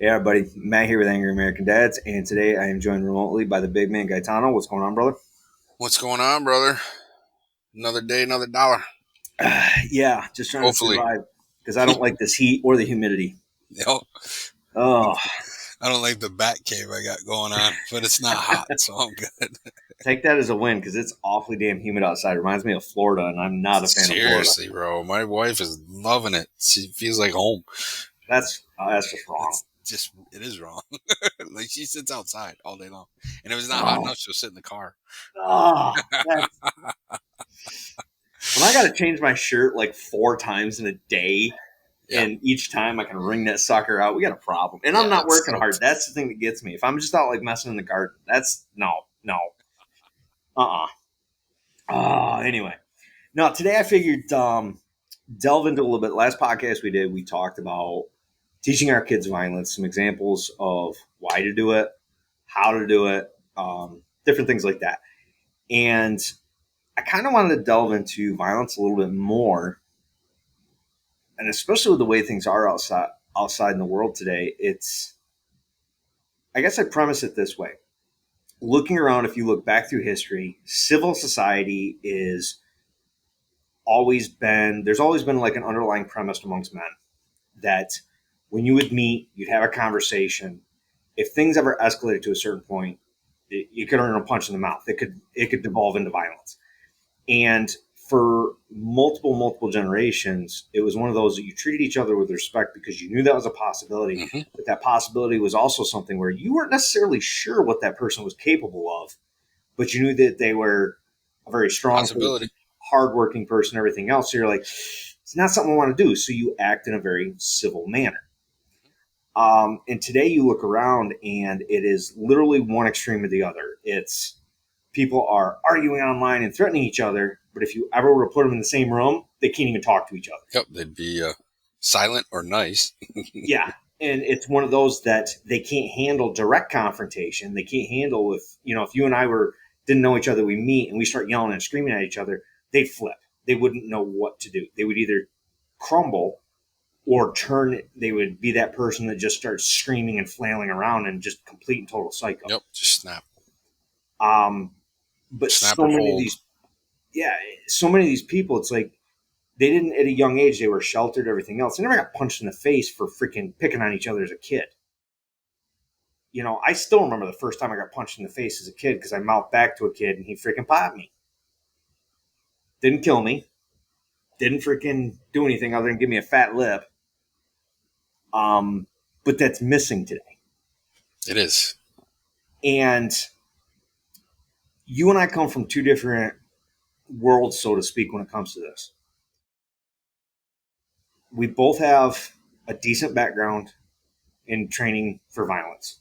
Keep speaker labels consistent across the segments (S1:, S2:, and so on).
S1: Yeah, buddy. Matt here with Angry American Dads, and today I am joined remotely by the big man Gaetano. What's going on, brother?
S2: What's going on, brother? Another day, another dollar.
S1: Yeah, just trying to
S2: Hopefully.
S1: survive because I don't like this heat or the humidity.
S2: Yo,
S1: Oh,
S2: I don't like the bat cave I got going on, but it's not hot, so I'm good.
S1: take that as a win because it's awfully damn humid outside. Reminds me of Florida, and I'm not a fan of Florida.
S2: Seriously, bro. My wife is loving it. She feels like home.
S1: That's just wrong.
S2: It is wrong. Like she sits outside all day long. And if it's not hot
S1: Oh,
S2: enough, she'll sit in the car.
S1: oh, that's when I got to change my shirt like 4 times in a day.
S2: Yeah.
S1: And each time I can wring that sucker out, we got a problem. And I'm
S2: Yeah,
S1: not
S2: it
S1: working hard.
S2: sucks.
S1: That's the thing that gets me. If I'm just out like messing in the garden, that's no, no. Anyway. No, today I figured delve into a little bit. Last podcast we did, we talked about teaching our kids violence, some examples of why to do it, how to do it, different things like that. And I kind of wanted to delve into violence a little bit more, and especially with the way things are outside in the world today. It's I guess I premise it this way. Looking around, if you look back through history, civil society is there's always been like an underlying premise amongst men that when you would meet, you'd have a conversation. If things ever escalated to a certain point, you could earn a punch in the mouth. It could devolve into violence. And for multiple generations, it was one of those that you treated each other with respect because you knew that was a possibility.
S2: Hmm.
S1: But that possibility was also something where you weren't necessarily sure what that person was capable of, but you knew that they were a very strong
S2: Possibility.
S1: person, hardworking person, everything else. So you're like, it's not something I want to do. So you act in a very civil manner. And today you look around and it is literally one extreme or the other. It's people are arguing online and threatening each other, but if you ever were to put them in the same room, they can't even talk to each other.
S2: Yep, they'd be silent or nice.
S1: Yeah. And it's one of those that they can't handle direct confrontation. They can't handle if you and I didn't know each other, we meet and we start yelling and screaming at each other, they'd flip. They wouldn't know what to do. They would either crumble or they would be that person that just starts screaming and flailing around and just complete and total psycho.
S2: Yep, just
S1: Um, but
S2: snap or fold.
S1: yeah, so many of these people, it's like they didn't at a young age, they were sheltered, everything else. They never got punched in the face for freaking picking on each other as a kid. I still remember the first time I got punched in the face as a kid because I mouthed back to a kid and he freaking popped me. Didn't kill me. Didn't freaking do anything other than give me a fat lip. But that's missing today.
S2: It is.
S1: And you and I come from two different worlds, so to speak, when it comes to this. We both have a decent background in training for violence,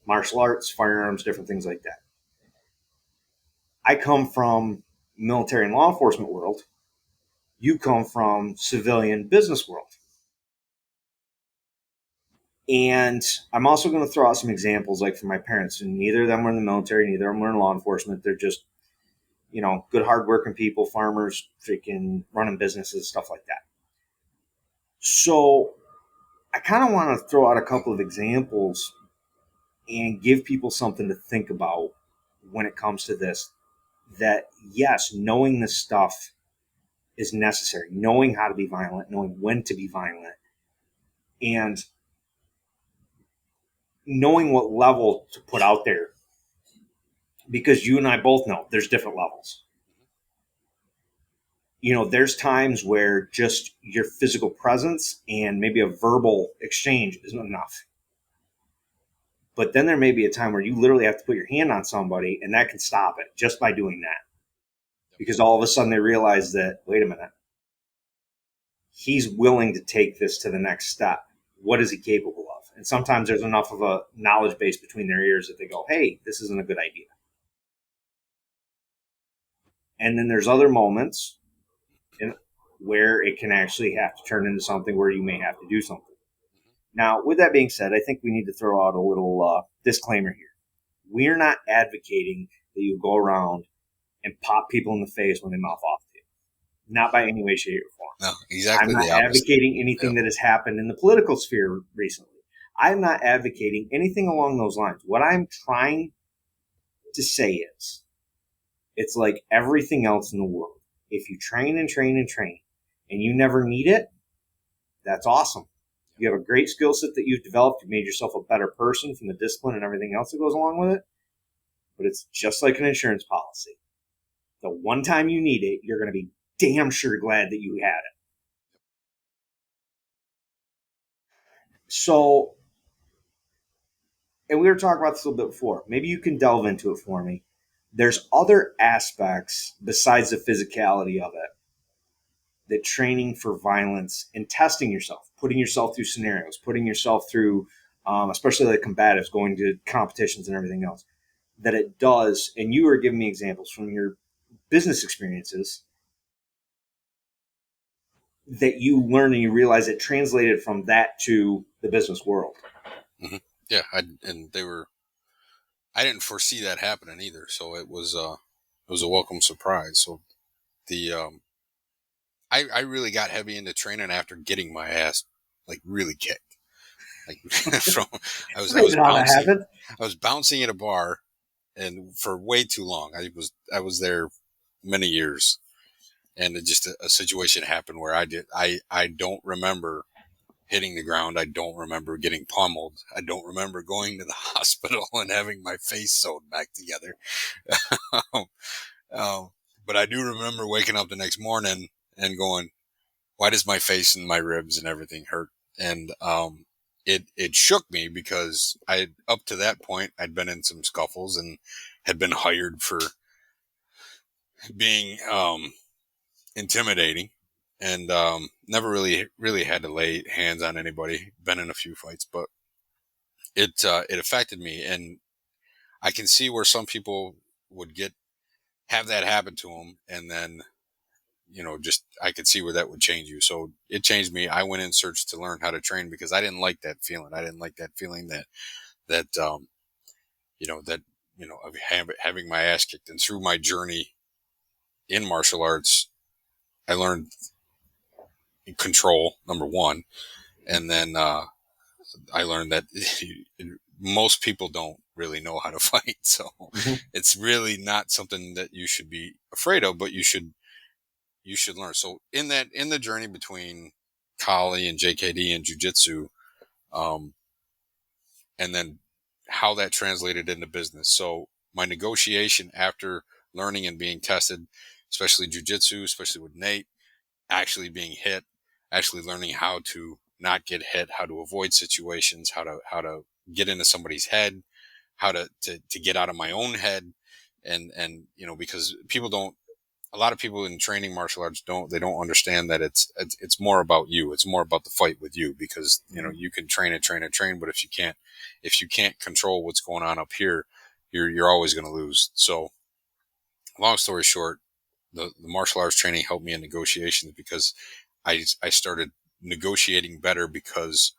S1: martial arts, firearms, different things like that. I come from military and law enforcement world. You come from civilian business world. And I'm also going to throw out some examples like for my parents. And neither of them were in the military, neither of them were in law enforcement. They're just, good hardworking people, farmers, freaking running businesses, stuff like that. So I kind of want to throw out a couple of examples and give people something to think about when it comes to this. That yes, knowing this stuff is necessary. Knowing how to be violent, knowing when to be violent, and knowing what level to put out there. Because you and I both know there's different levels. There's times where just your physical presence and maybe a verbal exchange isn't enough. But then there may be a time where you literally have to put your hand on somebody and that can stop it just by doing that. Because all of a sudden they realize that, wait a minute, he's willing to take this to the next step. What is he capable of? And sometimes there's enough of a knowledge base between their ears that they go, hey, this isn't a good idea. And then there's other moments where it can actually have to turn into something where you may have to do something. Now, with that being said, I think we need to throw out a little disclaimer here. We're not advocating that you go around and pop people in the face when they mouth off to you. Not by any way, shape, or form.
S2: No,
S1: I'm
S2: exactly
S1: not
S2: the opposite.
S1: advocating anything
S2: Yep.
S1: that has happened in the political sphere recently. I'm not advocating anything along those lines. What I'm trying to say is it's like everything else in the world. If you train and train and train and you never need it, that's awesome. You have a great skill set that you've developed. You made yourself a better person from the discipline and everything else that goes along with it. But it's just like an insurance policy. The one time you need it, you're going to be damn sure glad that you had it. So, and we were talking about this a little bit before. Maybe you can delve into it for me. There's other aspects besides the physicality of it that training for violence and testing yourself, putting yourself through scenarios, putting yourself through, especially like combatives, going to competitions and everything else, that it does. And you were giving me examples from your business experiences that you learn and you realize it translated from that to the business world.
S2: Mm-hmm. Yeah, and they were. I didn't foresee that happening either, so it was a welcome surprise. So the I really got heavy into training after getting my ass like really kicked. Like from
S1: I don't know how that happened.
S2: I was bouncing at a bar and for way too long. I was there many years, and it just a situation happened where I don't remember hitting the ground. I don't remember getting pummeled. I don't remember going to the hospital and having my face sewed back together. um, um, but I do remember waking up the next morning and going, why does my face and my ribs and everything hurt? And it shook me because I up to that point I'd been in some scuffles and had been hired for being intimidating, and never really had to lay hands on anybody. Been in a few fights, but it affected me, and I can see where some people would have that happen to them, and then just I could see where that would change you. So it changed me. I went in search to learn how to train because I didn't like that feeling. I didn't like that feeling that that of having my ass kicked. And through my journey in martial arts, I learned control, number one, and then I learned that most people don't really know how to fight. So it's really not something that you should be afraid of, but you should learn. So in the journey between Kali and JKD and Jiu-Jitsu, and then how that translated into business. So my negotiation after learning and being tested, especially Jiu-Jitsu, especially with Nate, actually being hit, actually learning how to not get hit, how to avoid situations, how to get into somebody's head, how to get out of my own head. And because people don't, a lot of people in training martial arts don't understand that it's more about you. It's more about the fight with you, because you can train and train and train, but if you can't control what's going on up here, you're always going to lose. So long story short, the martial arts training helped me in negotiations because I started negotiating better because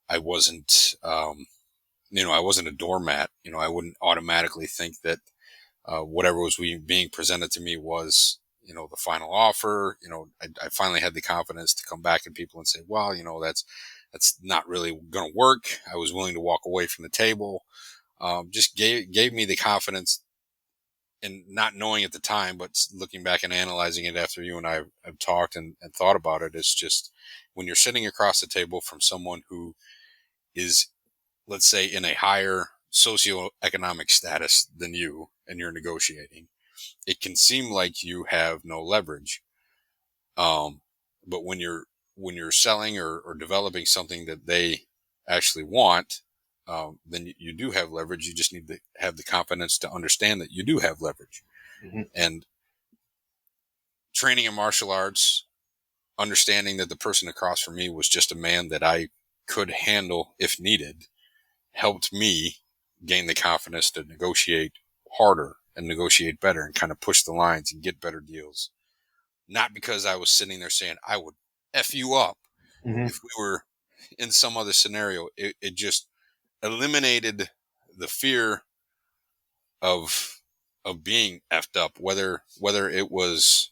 S2: I wasn't I wasn't a doormat. I wouldn't automatically think that whatever was being presented to me was, the final offer. I finally had the confidence to come back at people and say, well, that's not really going to work. I was willing to walk away from the table. Just gave me the confidence, and not knowing at the time, but looking back and analyzing it after you and I have talked and thought about it, it's just when you're sitting across the table from someone who is, let's say, in a higher socioeconomic status than you, and you're negotiating, it can seem like you have no leverage. But when you're selling or developing something that they actually want, then you do have leverage. You just need to have the confidence to understand that you do have leverage.
S1: Mm-hmm.
S2: And training in martial arts, understanding that the person across from me was just a man that I could handle if needed, helped me gain the confidence to negotiate harder and negotiate better and kind of push the lines and get better deals. Not because I was sitting there saying I would F you up
S1: Mm-hmm.
S2: if we were in some other scenario. It just eliminated the fear of being effed up, whether it was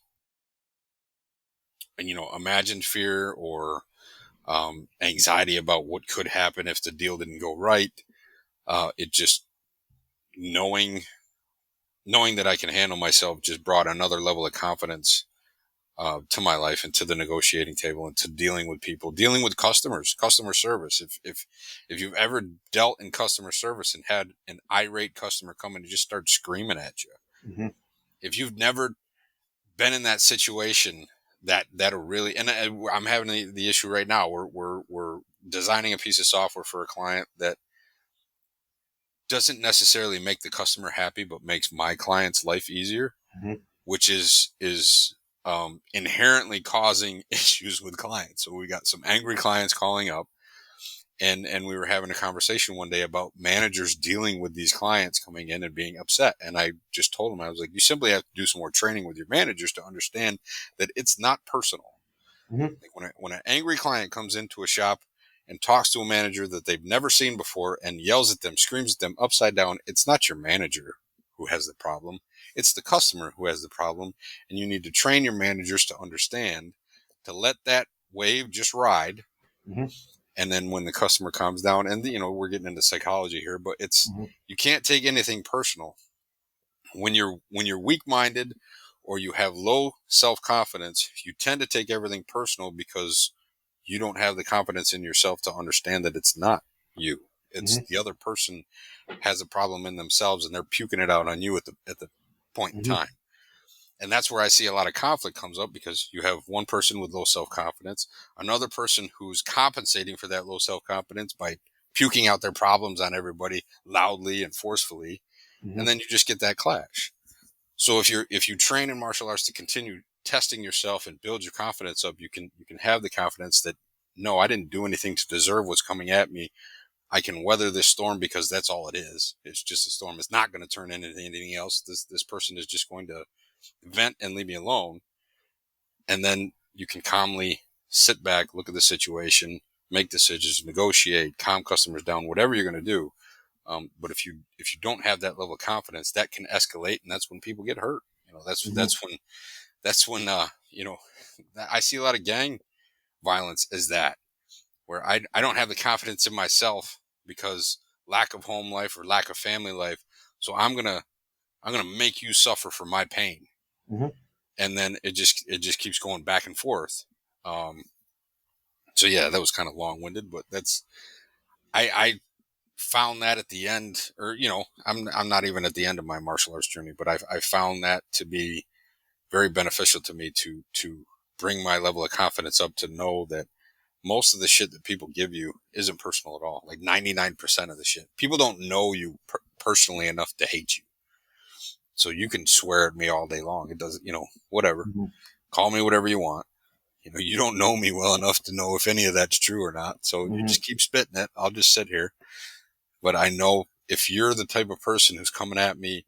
S2: imagined fear or anxiety about what could happen if the deal didn't go right. It just knowing that I can handle myself just brought another level of confidence to my life and to the negotiating table and to dealing with people, dealing with customers, customer service. If you've ever dealt in customer service and had an irate customer come in and just start screaming at you,
S1: Mm-hmm.
S2: if you've never been in that situation, that'll really. And I'm having the issue right now. We're designing a piece of software for a client that doesn't necessarily make the customer happy, but makes my client's life easier,
S1: Mm-hmm.
S2: which is inherently causing issues with clients. So we got some angry clients calling up, and we were having a conversation one day about managers dealing with these clients coming in and being upset. And I just told them, I was like, you simply have to do some more training with your managers to understand that it's not personal.
S1: Mm-hmm.
S2: Like when an angry client comes into a shop and talks to a manager that they've never seen before and yells at them, screams at them upside down, it's not your manager who has the problem. It's the customer who has the problem. And you need to train your managers to understand, to let that wave just ride.
S1: Mm-hmm.
S2: And then when the customer calms down, and we're getting into psychology here, but
S1: Mm-hmm.
S2: you can't take anything personal when you're weak-minded or you have low self-confidence. You tend to take everything personal because you don't have the confidence in yourself to understand that it's not you. It's
S1: Mm-hmm.
S2: the other person has a problem in themselves and they're puking it out on you at the point in
S1: Mm-hmm.
S2: time. And that's where I see a lot of conflict comes up, because you have one person with low self-confidence, another person who's compensating for that low self-confidence by puking out their problems on everybody loudly and forcefully.
S1: Mm-hmm.
S2: And then you just get that clash. So if you train in martial arts to continue testing yourself and build your confidence up, you can have the confidence that, no, I didn't do anything to deserve what's coming at me. I can weather this storm because that's all it is. It's just a storm. It's not going to turn into anything else. This person is just going to vent and leave me alone. And then you can calmly sit back, look at the situation, make decisions, negotiate, calm customers down, whatever you're going to do. But if you don't have that level of confidence, that can escalate, and that's when people get hurt. That's
S1: Mm-hmm.
S2: that's when I see a lot of gang violence as that, where I don't have the confidence in myself because lack of home life or lack of family life. So I'm gonna make you suffer for my pain,
S1: Mm-hmm.
S2: and then it just keeps going back and forth. Um, so yeah, that was kind of long winded, but I found that at the end, or I'm not even at the end of my martial arts journey, but I found that to be very beneficial to me to bring my level of confidence up, to know that most of the shit that people give you isn't personal at all. Like 99% of the shit, people don't know you personally enough to hate you. So you can swear at me all day long. It doesn't, whatever.
S1: Mm-hmm.
S2: Call me whatever you want. You don't know me well enough to know if any of that's true or not. So you
S1: Mm-hmm.
S2: just keep spitting it. I'll just sit here. But I know if you're the type of person who's coming at me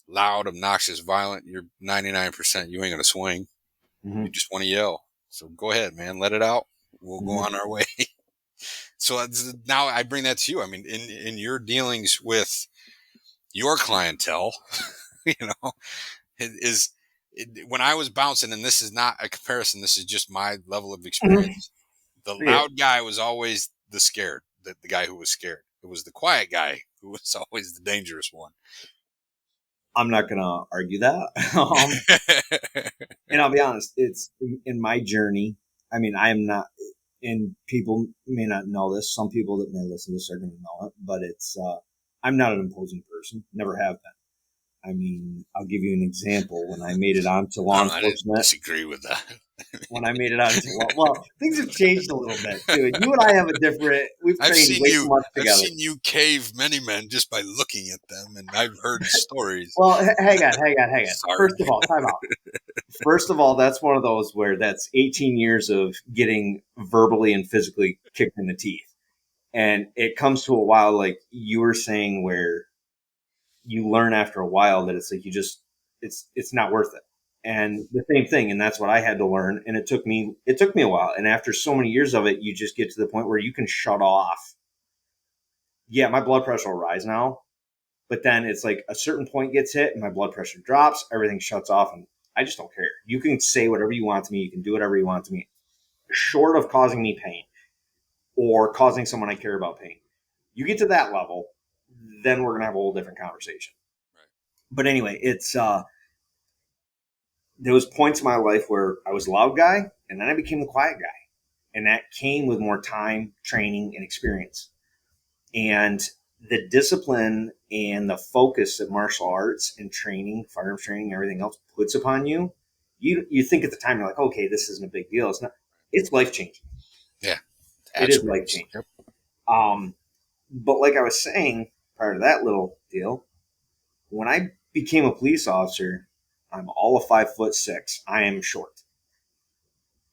S2: loud, obnoxious, violent, you're 99%, you ain't going to swing.
S1: Mm-hmm.
S2: You just want to yell. So go ahead, man. Let it out. We'll go
S1: Mm-hmm.
S2: on our way. So now I bring that to you. I mean, in your dealings with your clientele, you know, is when I was bouncing, and this is not a comparison, this is just my level of
S1: Mm-hmm.
S2: experience. The
S1: Yeah.
S2: loud guy was always the guy who was scared. It was the quiet guy who was always the dangerous one.
S1: I'm not gonna argue that. And I'll be honest, it's in my journey. I mean, I am not, and people may not know this. Some people that may listen to this are going to know it, but I'm not an imposing person. Never have been. I mean, I'll give you an example. When I made it onto
S2: I
S1: law
S2: don't know. I didn't
S1: enforcement,
S2: disagree with that.
S1: when I made it onto law, well, things have changed a little bit too. And you and I have a different. We've
S2: I've
S1: trained
S2: seen
S1: way too
S2: you.
S1: much
S2: I've
S1: together.
S2: seen you cave many men just by looking at them, and I've heard stories.
S1: Well, hang on.
S2: Sorry.
S1: First of all, time out. First of all, that's one of those where that's 18 years of getting verbally and physically kicked in the teeth. And it comes to a while, like you were saying, where you learn after a while that it's like it's not worth it. And the same thing, and that's what I had to learn. And it took me a while. And after so many years of it, you just get to the point where you can shut off. Yeah, my blood pressure will rise now, but then it's like a certain point gets hit and my blood pressure drops, everything shuts off, and I just don't care. You can say whatever you want to me, you can do whatever you want to me, short of causing me pain. or causing someone I care about pain. You get to that level, then we're going to have a whole different conversation.
S2: Right.
S1: But anyway, there was points in my life where I was a loud guy and then I became the quiet guy. And that came with more time, training, and experience. And the discipline and the focus that martial arts and training, firearms training, everything else puts upon you, you think at the time you're like, okay, this isn't a big deal. It's not. It's life changing.
S2: Yeah.
S1: It is life
S2: Attributes.
S1: changing.
S2: Yep.
S1: But like I was saying, prior to that little deal, when I became a police officer, I'm all of 5'6". I am short.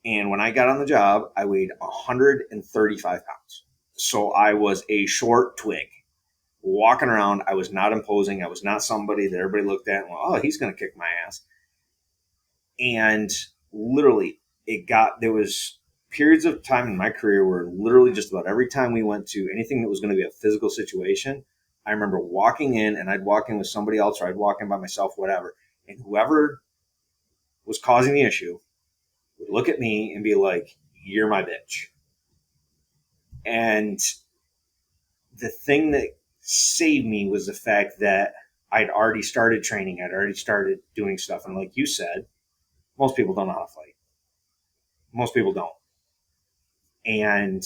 S1: And when I got on the job, I weighed 135 pounds. So I was a short twig. Walking around, I was not imposing. I was not somebody that everybody looked at and went, oh, he's going to kick my ass. And literally, there was periods of time in my career where literally just about every time we went to anything that was going to be a physical situation, I remember walking in and I'd walk in with somebody else or I'd walk in by myself, whatever. And whoever was causing the issue would look at me and be like, you're my bitch. And the thing that saved me was the fact that I'd already started training. I'd already started doing stuff. And like you said, most people don't know how to fight. Most people don't. And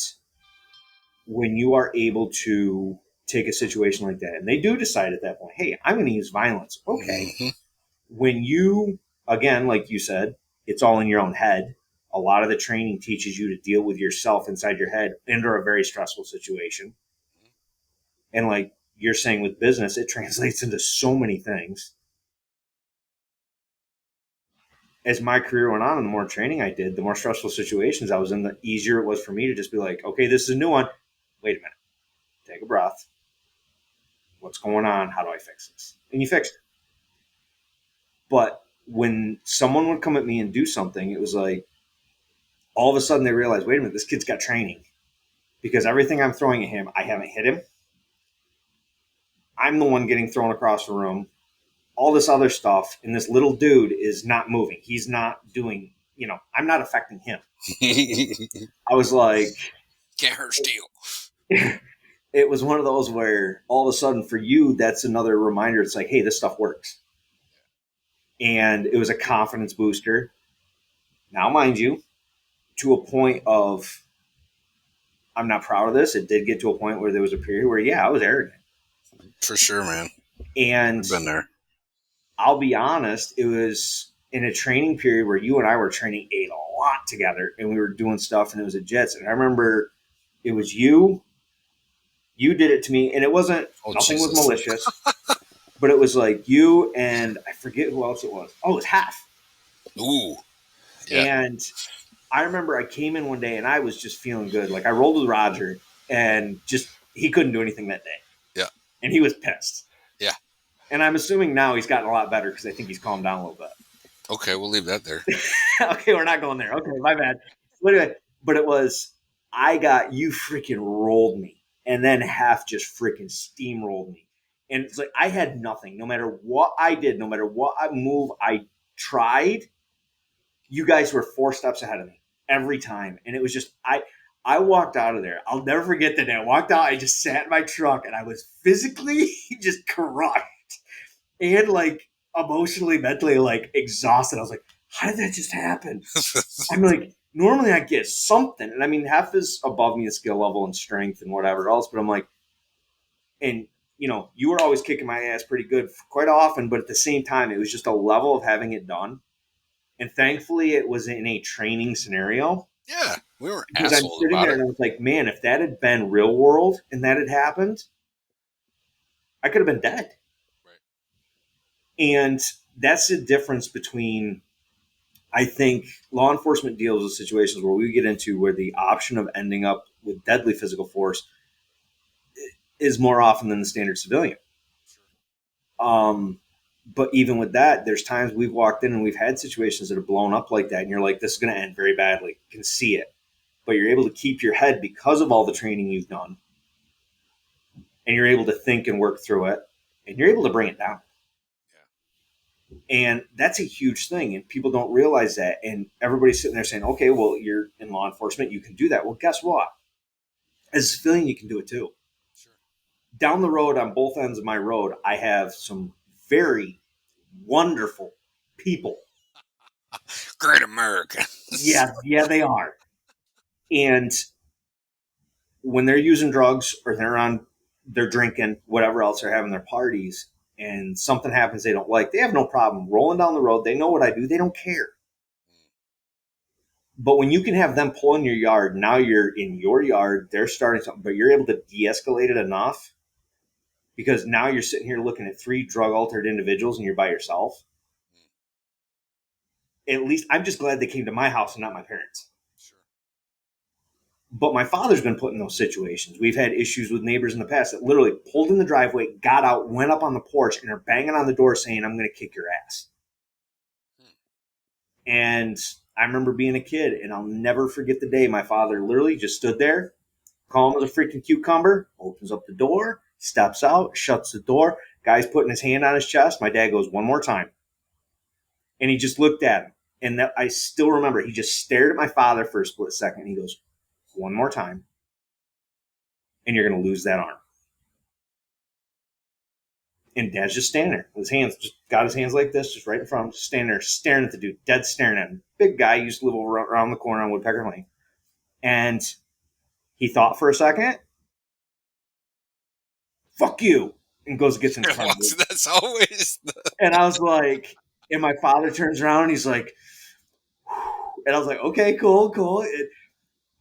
S1: when you are able to take a situation like that, and they do decide at that point, hey, I'm going to use violence. Okay.
S2: Mm-hmm.
S1: When you, again, like you said, it's all in your own head. A lot of the training teaches you to deal with yourself inside your head under a very stressful situation. And like you're saying with business, it translates into so many things. As my career went on and the more training I did, the more stressful situations I was in, the easier it was for me to just be like, okay, this is a new one. Wait a minute. Take a breath. What's going on? How do I fix this? And you fix it. But when someone would come at me and do something, it was like all of a sudden they realized, wait a minute, this kid's got training because everything I'm throwing at him, I haven't hit him. I'm the one getting thrown across the room. All this other stuff, and this little dude is not moving. He's not doing, I'm not affecting him. I was like,
S2: Can't hurt steel.
S1: it was one of those where all of a sudden for you, that's another reminder. It's like, hey, this stuff works. And it was a confidence booster. Now, mind you, to a point of, I'm not proud of this. It did get to a point where there was a period where, yeah, I was arrogant.
S2: For sure, man.
S1: And
S2: I've been there.
S1: I'll be honest, it was in a training period where you and I were training a lot together and we were doing stuff and it was at Jets. And I remember it was you did it to me and it wasn't, nothing
S2: Jesus.
S1: was malicious, but it was like you and I forget who else it was. Oh, it was Half.
S2: Ooh. Yeah.
S1: And I remember I came in one day and I was just feeling good. Like I rolled with Roger and just, he couldn't do anything that day.
S2: Yeah.
S1: And he was pissed.
S2: Yeah.
S1: And I'm assuming now he's gotten a lot better because I think he's calmed down a little bit.
S2: Okay, we'll leave that there.
S1: Okay, we're not going there. Okay, my bad. But it was, you freaking rolled me. And then Half just freaking steamrolled me. And it's like I had nothing. No matter what I did, no matter what move I tried, you guys were 4 steps ahead of me every time. And it was just, I walked out of there. I'll never forget the day. I walked out, I just sat in my truck and I was physically just crushed and like emotionally, mentally like exhausted. I was like, how did that just happen? I'm like, normally I get something. And I mean, Half is above me in skill level and strength and whatever else, but I'm like, and you were always kicking my ass pretty good quite often, but at the same time, it was just a level of having it done. And thankfully, it was in a training scenario.
S2: Yeah, we were
S1: Because I'm
S2: assholes
S1: sitting
S2: about
S1: there
S2: it.
S1: and I was like, man, if that had been real world and that had happened, I could have been dead.
S2: Right.
S1: And that's the difference between, I think, law enforcement deals with situations where we get into where the option of ending up with deadly physical force is more often than the standard civilian. But even with that, there's times we've walked in and we've had situations that have blown up like that, and you're like, this is going to end very badly. You can see it. But you're able to keep your head because of all the training you've done. And you're able to think and work through it. And you're able to bring it down. Yeah. And that's a huge thing. And people don't realize that. And everybody's sitting there saying, okay, well, you're in law enforcement. You can do that. Well, guess what? As a civilian, you can do it too.
S2: Sure.
S1: Down the road, on both ends of my road, I have some very wonderful people.
S2: Great Americans.
S1: Yeah, yeah, they are. And when they're using drugs or they're drinking, whatever else, they're having their parties, and something happens they don't like, they have no problem rolling down the road. They know what I do. They don't care. But when you can have them pull in your yard, now you're in your yard, they're starting something, but you're able to de-escalate it enough because now you're sitting here looking at three drug altered individuals and you're by yourself. At least I'm just glad they came to my house and not my parents.
S2: Sure.
S1: But my father's been put in those situations. We've had issues with neighbors in the past that literally pulled in the driveway, got out, went up on the porch, and are banging on the door saying, I'm going to kick your ass. And I remember being a kid, and I'll never forget the day my father literally just stood there, calm as a freaking cucumber, opens up the door, steps out, shuts the door. Guy's putting his hand on his chest. My dad goes, one more time. And he just looked at him. And that I still remember, he just stared at my father for a split second. And he goes, one more time, and you're going to lose that arm. And Dad's just standing there with his hands, just got his hands like this, just right in front of him, just standing there, staring at the dude, dead staring at him. Big guy, used to live over around the corner on Woodpecker Lane. And he thought for a second, fuck you, and goes and gets in his car.
S2: That's always the...
S1: And I was like, and my father turns around and he's like, and I was like, okay, cool, cool.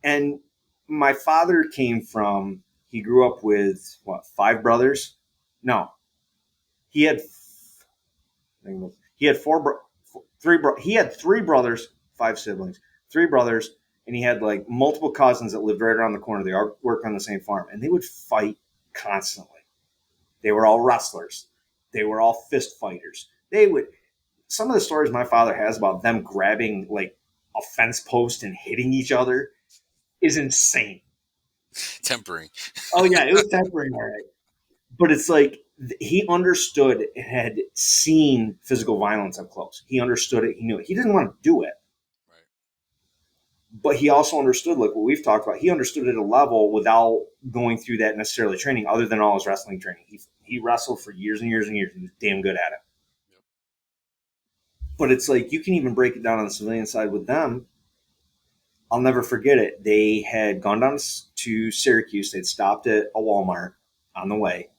S1: And my father came from, he grew up with, what, 5 brothers? No. He had he had 3 brothers, 5 siblings, 3 brothers, and he had like multiple cousins that lived right around the corner. They all worked on the same farm, and they would fight constantly. They were all wrestlers. They were all fist fighters. They would, some of the stories my father has about them grabbing like a fence post and hitting each other is insane.
S2: Tempering.
S1: Oh yeah, it was temporary, all right. But it's like he understood and had seen physical violence up close. He understood it. He knew it. He didn't want to do it,
S2: Right.
S1: but he also understood, like what we've talked about. He understood at a level without going through that necessarily training, other than all his wrestling training. He wrestled for years and years and years. And he was damn good at it.
S2: Yep.
S1: But it's like you can even break it down on the civilian side with them. I'll never forget it. They had gone down to Syracuse. They'd stopped at a Walmart on the way.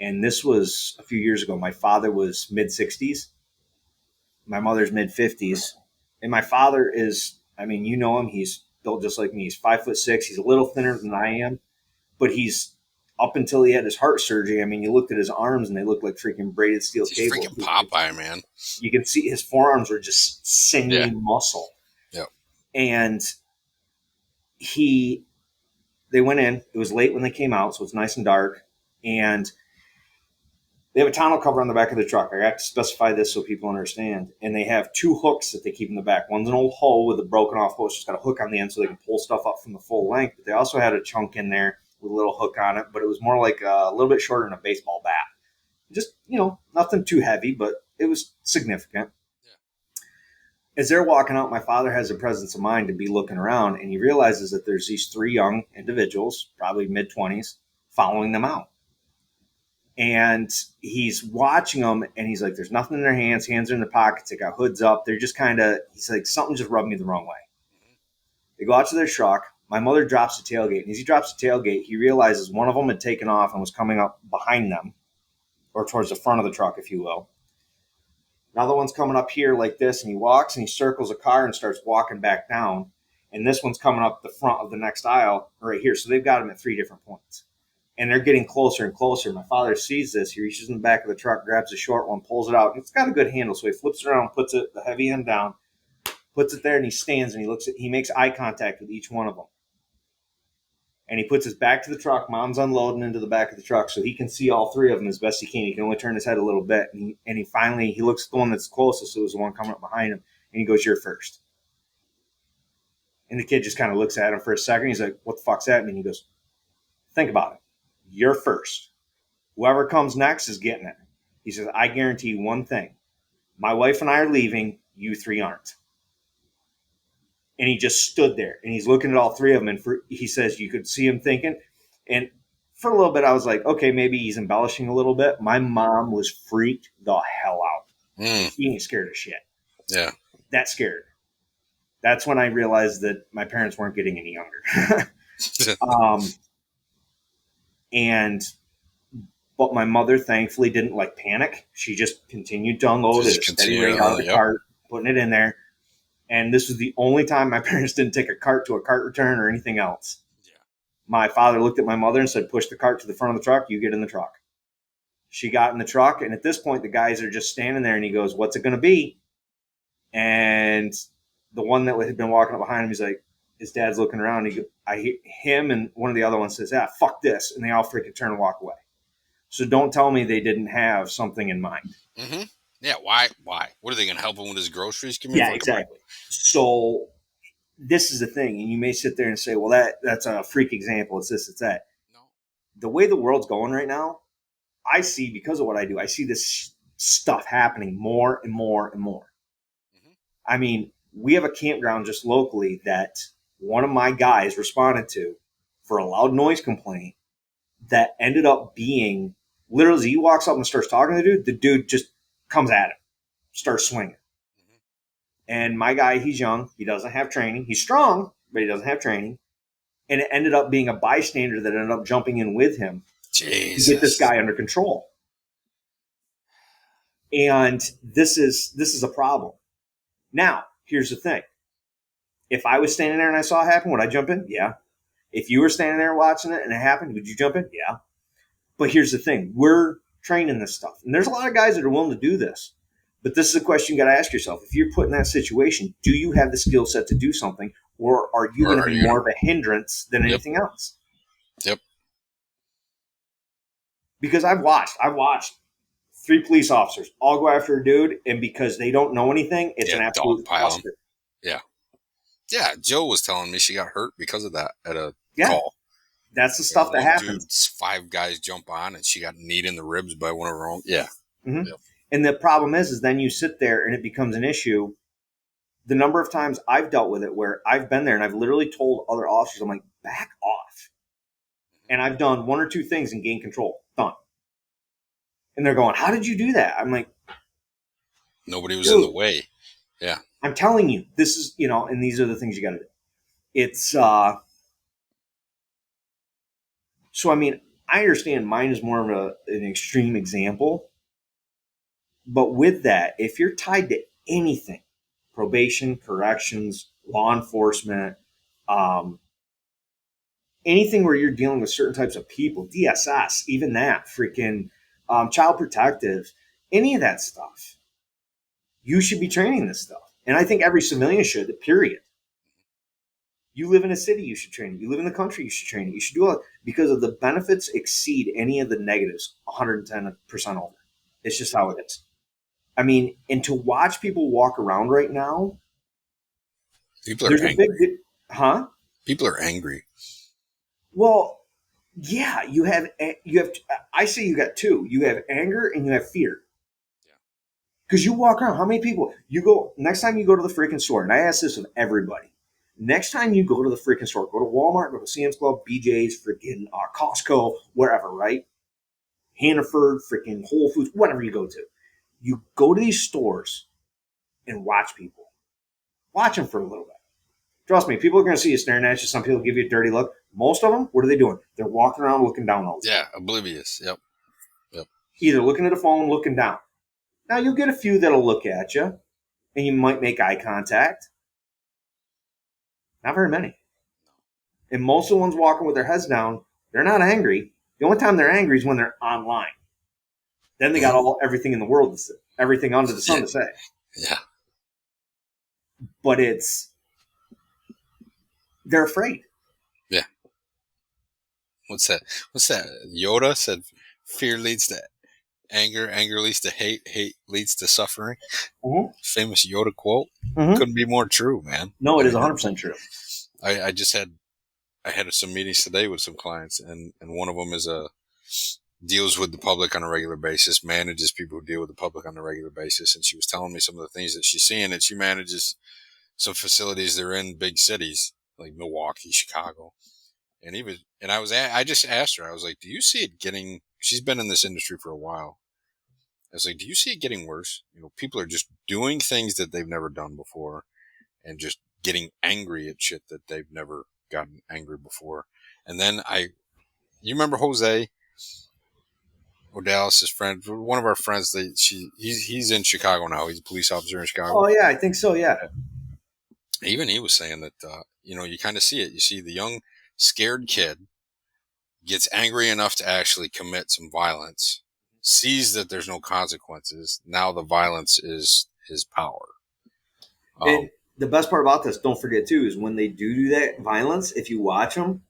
S1: And this was a few years ago. My father was mid 60s. My mother's mid 50s. And my father is, I mean, you know him. He's built just like me. He's 5'6". He's a little thinner than I am, but he's up until he had his heart surgery. I mean, you looked at his arms and they looked like freaking braided steel
S2: He's
S1: cable.
S2: freaking Popeye, man.
S1: You can see his forearms were just sinewy muscle.
S2: Yep.
S1: And they went in. It was late when they came out, so it's nice and dark. And they have a tonneau cover on the back of the truck. I have to specify this so people understand. And they have 2 hooks that they keep in the back. One's an old hoe with a broken off post. It's got a hook on the end so they can pull stuff up from the full length. But they also had a chunk in there with a little hook on it, but it was more like a little bit shorter than a baseball bat. Just, nothing too heavy, but it was significant. Yeah. As they're walking out, my father has a presence of mind to be looking around, and he realizes that there's these 3 young individuals, probably mid-20s, following them out. And he's watching them, and he's like, there's nothing in their hands. Hands are in their pockets. They got hoods up. They're just kind of, he's like, something just rubbed me the wrong way. They go out to their truck. My mother drops the tailgate. And as he drops the tailgate, he realizes one of them had taken off and was coming up behind them, or towards the front of the truck, if you will. Another one's coming up here like this, and he walks and he circles a car and starts walking back down. And this one's coming up the front of the next aisle right here. So they've got him at 3 different points. And they're getting closer and closer. My father sees this. He reaches in the back of the truck, grabs a short one, pulls it out. And it's got a good handle. So he flips it around, puts it, the heavy end down, puts it there, and he stands and he makes eye contact with each one of them. And he puts his back to the truck. Mom's unloading into the back of the truck so he can see all 3 of them as best he can. He can only turn his head a little bit. And he finally looks at the one that's closest. So it was the one coming up behind him. And he goes, you're first. And the kid just kind of looks at him for a second. He's like, what the fuck's that mean? He goes, think about it. You're first. Whoever comes next is getting it. He says, I guarantee you one thing. My wife and I are leaving. You 3 aren't. And he just stood there and he's looking at all three of them. And he says you could see him thinking. And for a little bit, I was like, okay, maybe he's embellishing a little bit. My mom was freaked the hell out. She ain't scared of shit.
S2: Yeah.
S1: That scared. That's when I realized that my parents weren't getting any younger. And but my mother thankfully didn't like panic. She just continued to unload at a steady rate out of the cart, putting it in there. And this was the only time my parents didn't take a cart to a cart return or anything else.
S2: Yeah.
S1: My father looked at my mother and said, push the cart to the front of the truck. You get in the truck. She got in the truck. And at this point, the guys are just standing there and he goes, what's it going to be? And the one that had been walking up behind him, he's like, his dad's looking around. Him and one of the other ones says, fuck this. And they all freaking turn and walk away. So don't tell me they didn't have something in mind.
S2: Mm-hmm. Yeah, why? What are they going to help him with his groceries?
S1: Yeah, exactly. So this is the thing, and you may sit there and say, well, that's a freak example. It's this, it's that.
S2: No.
S1: The way the world's going right now, I see, because of what I do, I see this stuff happening more and more and more. Mm-hmm. I mean, we have a campground just locally that one of my guys responded to for a loud noise complaint that ended up being, literally, he walks up and starts talking to the dude just comes at him, starts swinging. Mm-hmm. And my guy, he's young, he doesn't have training. He's strong, but he doesn't have training. And it ended up being a bystander that ended up jumping in with him to get this guy under control. And this is a problem. Now, here's the thing. If I was standing there and I saw it happen, would I jump in? Yeah. If you were standing there watching it and it happened, would you jump in? Yeah. But here's the thing. We're training this stuff. And there's a lot of guys that are willing to do this. But this is a question you got to ask yourself. If you're put in that situation, do you have the skill set to do something? Or are you going to be more of a hindrance than anything else?
S2: Yep.
S1: Because I've watched 3 police officers all go after a dude, and because they don't know anything, it's an absolute cluster.
S2: Yeah. Yeah, Joe was telling me she got hurt because of that at a call.
S1: That's the stuff that happens.
S2: Dude, 5 guys jump on, and she got kneed in the ribs by one of her own. Yeah.
S1: Mm-hmm. Yep. And the problem is then you sit there and it becomes an issue. The number of times I've dealt with it where I've been there and I've literally told other officers, I'm like, back off. And I've done 1 or 2 things and gained control. Done. And they're going, how did you do that? I'm like,
S2: nobody was in the way. Yeah.
S1: I'm telling you, this is, and these are the things you got to do. It's, so, I mean, I understand mine is more of an extreme example. But with that, if you're tied to anything, probation, corrections, law enforcement, anything where you're dealing with certain types of people, DSS, even that, freaking child protective, any of that stuff, you should be training this stuff. And I think every civilian should, period. You live in a city, you should train it. You live in the country, you should train it. You should do it because of the benefits exceed any of the negatives 110% over. It's just how it is. I mean, and to watch people walk around right now,
S2: people are angry.
S1: People
S2: are angry.
S1: Well, yeah, you have. I say you got 2. You have anger and you have fear. Yeah. Because you walk around. How many people you go next time you go to the freaking store? And I ask this of everybody. Next time you go to the freaking store, go to Walmart, go to Sam's Club, BJ's, freaking Costco, wherever, right? Hannaford, freaking Whole Foods, whatever you go to. You go to these stores and watch people. Watch them for a little bit. Trust me, people are going to see you staring at you. Some people give you a dirty look. Most of them, what are they doing? They're walking around looking down all the time.
S2: Yeah, oblivious. Yep.
S1: Either looking at a phone, looking down. Now, you'll get a few that'll look at you, and you might make eye contact. Not very many. And most of the ones walking with their heads down, they're not angry. The only time they're angry is when they're online. Then they got everything in the world to say, everything under the sun to say.
S2: Yeah.
S1: But they're afraid.
S2: Yeah. What's that? Yoda said, fear leads to anger, anger leads to hate, hate leads to suffering. Mm-hmm. Famous Yoda quote. Mm-hmm. Couldn't be more true, man.
S1: No, it is 100% true.
S2: I just had some meetings today with some clients, and one of them deals with the public on a regular basis, manages people who deal with the public on a regular basis. And she was telling me some of the things that she's seeing, and she manages some facilities that are in big cities like Milwaukee, Chicago, and I just asked her, I was like, do you see it getting? She's been in this industry for a while. I was like, do you see it getting worse? People are just doing things that they've never done before, and just getting angry at shit that they've never gotten angry before. And then you remember Jose Odell's friend, one of our friends. He's in Chicago now. He's a police officer in Chicago.
S1: Oh yeah, I think so. Yeah.
S2: Even he was saying that you kind of see it. You see the young, scared kid gets angry enough to actually commit some violence, sees that there's no consequences. Now the violence is his power.
S1: And the best part about this, don't forget too, is when they do that violence, if you watch them,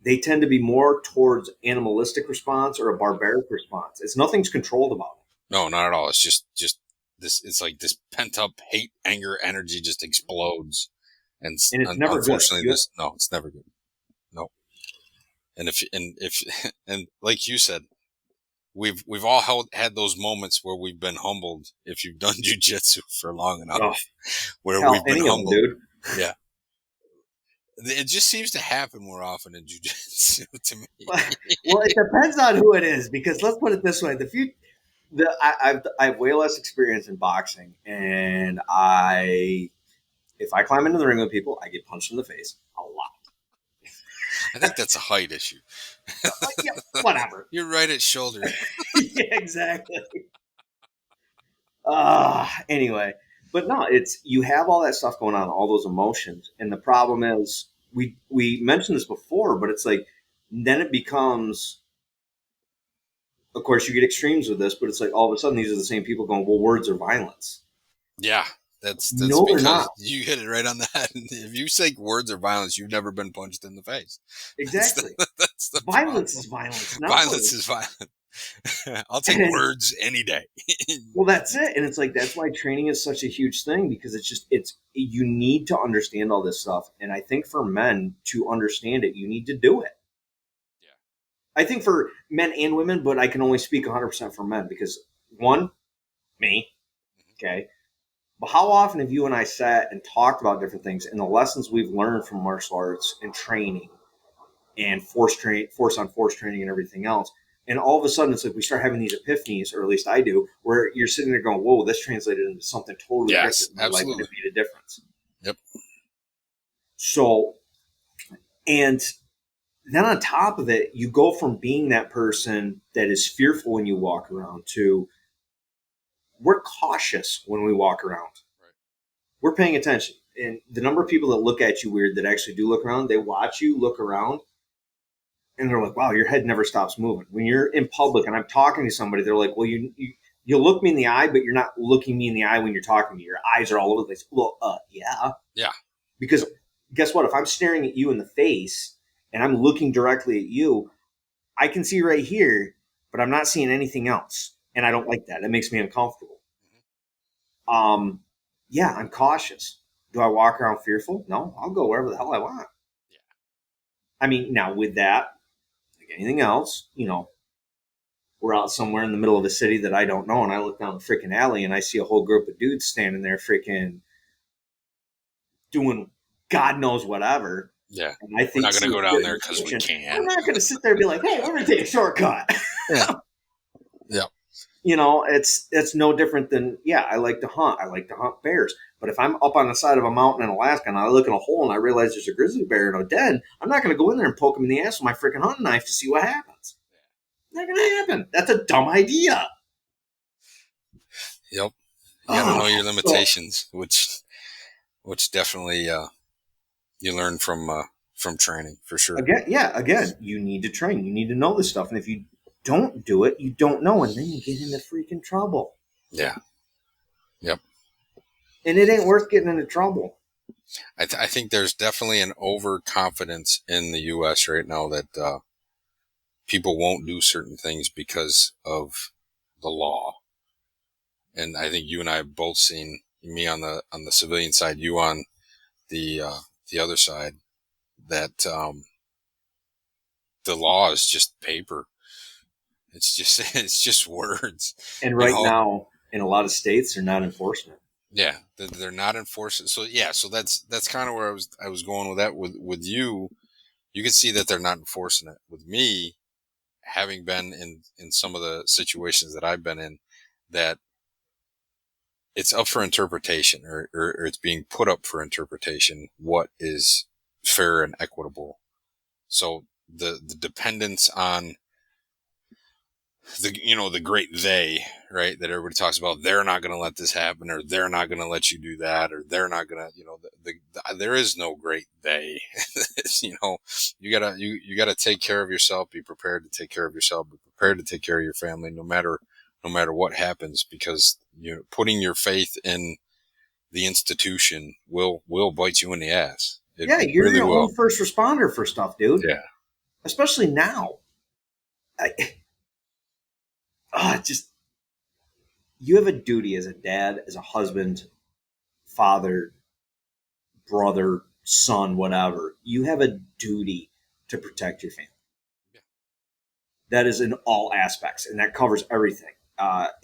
S1: they tend to be more towards animalistic response or a barbaric response. It's nothing's controlled about it.
S2: No, not at all. It's just this. It's like this pent up hate, anger, energy just explodes, and
S1: And it's never good.
S2: unfortunately, it's never good. No, and if and like you said, we've all had those moments where we've been humbled. If you've done jujitsu for long enough,
S1: Oh,
S2: where
S1: hell,
S2: we've been
S1: any of them,
S2: humbled,
S1: dude.
S2: yeah. It just seems to happen more often in jujitsu to me.
S1: Well, it depends on who it is, because let's put it this way: I have way less experience in boxing, and if I climb into the ring with people, I get punched in the face a lot.
S2: I think that's a height issue.
S1: Yeah, whatever.
S2: You're right at shoulder.
S1: Yeah, exactly. Anyway, but no, it's you have all that stuff going on, all those emotions, and the problem is we mentioned this before, but it's like then it becomes. Of course, you get extremes with this, but it's like all of a sudden these are the same people going, "Well, words are violence."
S2: Yeah, that's
S1: No, they're
S2: because
S1: not.
S2: you hit it right on the head. If you say words are violence, you've never been punched in the face.
S1: Exactly.
S2: That's the
S1: Violence
S2: problem.
S1: is violence. Not
S2: Violence
S1: words.
S2: is violent. I'll take
S1: And
S2: words any day.
S1: well, that's it. And it's like that's why training is such a huge thing, because it's you need to understand all this stuff. And I think for men to understand it, you need to do it.
S2: Yeah.
S1: I think for men and women, but I can only speak 100% for men because one, me, okay. But how often have you and I sat and talked about different things and the lessons we've learned from martial arts and training and force on force training and everything else? And all of a sudden, it's like we start having these epiphanies, or at least I do, where you're sitting there going, "Whoa, this translated into something totally
S2: Yes,
S1: different in my life, and
S2: absolutely.
S1: it made a difference."
S2: Yep.
S1: So, and then on top of it, you go from being that person that is fearful when you walk around to we're cautious when we walk around.
S2: Right.
S1: We're paying attention. And the number of people that look at you weird that actually do look around, they watch you look around and they're like, wow, your head never stops moving. When you're in public and I'm talking to somebody, they're like, well, you look me in the eye, but you're not looking me in the eye when you're talking to me. Your eyes are all over the place. Well, yeah.
S2: Yeah.
S1: Because guess what? If I'm staring at you in the face and I'm looking directly at you, I can see right here, but I'm not seeing anything else. And I don't like that. That makes me uncomfortable. Um, yeah, I'm cautious. Do I walk around fearful? No, I'll go wherever the hell I want.
S2: Yeah.
S1: I mean, now with that, like anything else, we're out somewhere in the middle of a city that I don't know, and I look down the freaking alley and I see a whole group of dudes standing there freaking doing God knows whatever.
S2: Yeah.
S1: And I
S2: We're
S1: think
S2: not going to go down there because we
S1: I'm
S2: can.
S1: not going to sit there and be like, hey, we're going to take a shortcut.
S2: Yeah. Yeah.
S1: It's no different than, yeah, I like to hunt. I like to hunt bears. But if I'm up on the side of a mountain in Alaska and I look in a hole and I realize there's a grizzly bear in a den, I'm not going to go in there and poke him in the ass with my freaking hunting knife to see what happens. Not going to happen. That's a dumb idea.
S2: Yep. You got to know your
S1: So,
S2: limitations, which definitely you learn from training for sure.
S1: again, you need to train. You need to know this stuff. And if you don't do it, you don't know. And then you get into freaking trouble.
S2: Yeah. Yep.
S1: And it ain't worth getting into trouble.
S2: I think there's definitely an overconfidence in the U.S. right now that people won't do certain things because of the law. And I think you and I have both seen, me on the civilian side, you on the other side, that the law is just paper. It's just it's just words.
S1: And right now, in a lot of states, they're not enforcing it.
S2: Yeah, they're not enforcing. So yeah, so that's kind of where I was going with that. With you, you can see that they're not enforcing it. With me, having been in some of the situations that I've been in, that it's up for interpretation, or it's being put up for interpretation. What is fair and equitable? So the dependence on the great they, right, that everybody talks about, they're not going to let this happen, or they're not going to let you do that, or they're not going to, there is no great they. You gotta take care of yourself, be prepared to take care of yourself, be prepared to take care of your family, no matter what happens, because putting your faith in the institution will bite you in the ass.
S1: Yeah,
S2: It
S1: you're
S2: really
S1: your
S2: will.
S1: own first responder for stuff, dude.
S2: Yeah.
S1: Especially now. I, just you have a duty as a dad, as a husband, father, brother, son, whatever. You have a duty to protect your family. That is in all aspects, and that covers everything.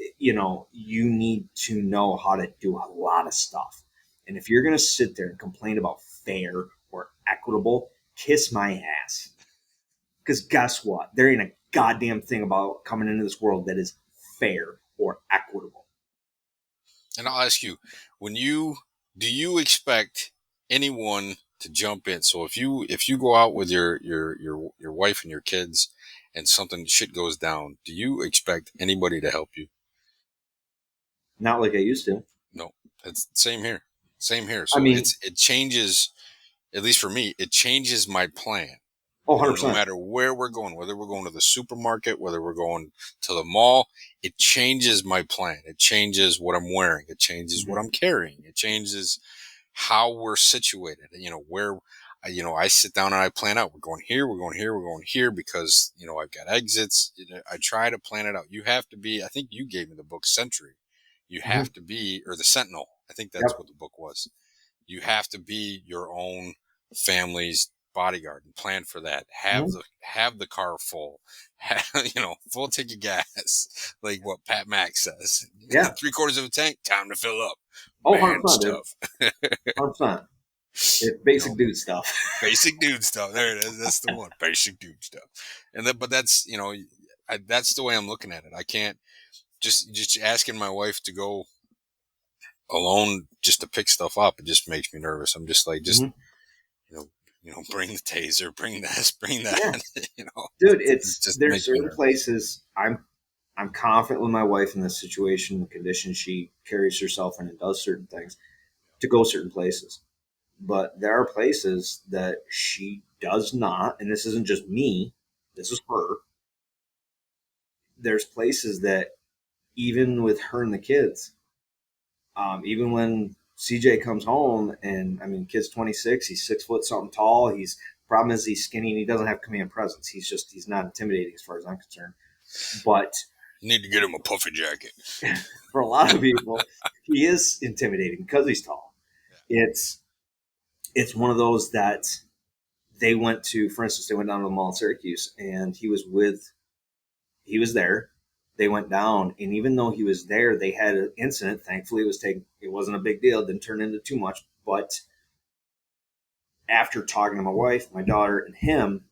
S1: You need to know how to do a lot of stuff. And if you're going to sit there and complain about fair or equitable, kiss my ass. Because guess what? There ain't a goddamn thing about coming into this world that is fair or equitable.
S2: And I'll ask you, do you expect anyone to jump in? So if you go out with your wife and your kids and something shit goes down, do you expect anybody to help you?
S1: Not like I used to.
S2: No. It's same here. Same here.
S1: I
S2: So
S1: mean,
S2: it changes, at least for me, it changes my plan.
S1: oh,
S2: No
S1: 100%.
S2: matter where we're going, whether we're going to the supermarket, whether we're going to the mall, it changes my plan. It changes what I'm wearing. It changes what
S1: Mm-hmm.
S2: I'm carrying. It changes how we're situated. I sit down and I plan out, we're going here, we're going here, we're going here, because, I've got exits. I try to plan it out. You have to be, I think you gave me the book Century. You
S1: Mm-hmm.
S2: have to be, or the Sentinel. I think that's
S1: Yep.
S2: what the book was. You have to be your own family's bodyguard and plan for that.
S1: Mm-hmm.
S2: Have the car full, full tank of gas, like what Pat Mack says.
S1: Yeah.
S2: 3/4 of a tank, time to fill up.
S1: Oh,
S2: Man
S1: 100%, dude.
S2: stuff.
S1: 100%. It's
S2: you
S1: basic
S2: know,
S1: dude stuff.
S2: basic dude stuff. There it is. That's the one. Basic dude stuff. But that's, that's the way I'm looking at it. I can't just asking my wife to go alone just to pick stuff up. It just makes me nervous. I'm just like,
S1: Mm-hmm.
S2: you know, bring the taser, bring this, bring
S1: Yeah.
S2: that.
S1: Dude,
S2: It
S1: it's
S2: just
S1: there's
S2: makes me
S1: certain
S2: nervous.
S1: places I'm confident with my wife in this situation, the condition she carries herself in and does certain things to go certain places. But there are places that she does not, and this isn't just me, this is her. There's places that even with her and the kids, even when CJ comes home, and I mean, kid's 26, he's 6 foot something tall. Problem is he's skinny and he doesn't have command presence. He's not intimidating as far as I'm concerned. But
S2: Need to get him a puffy jacket.
S1: for a lot of people, he is intimidating because he's tall. It's it's one of those that they went to, for instance, they went down to the mall in Syracuse, and he was there. They went down, and even though he was there, they had an incident. Thankfully, it wasn't a big deal. It didn't turn into too much. But after talking to my wife, my daughter, and him,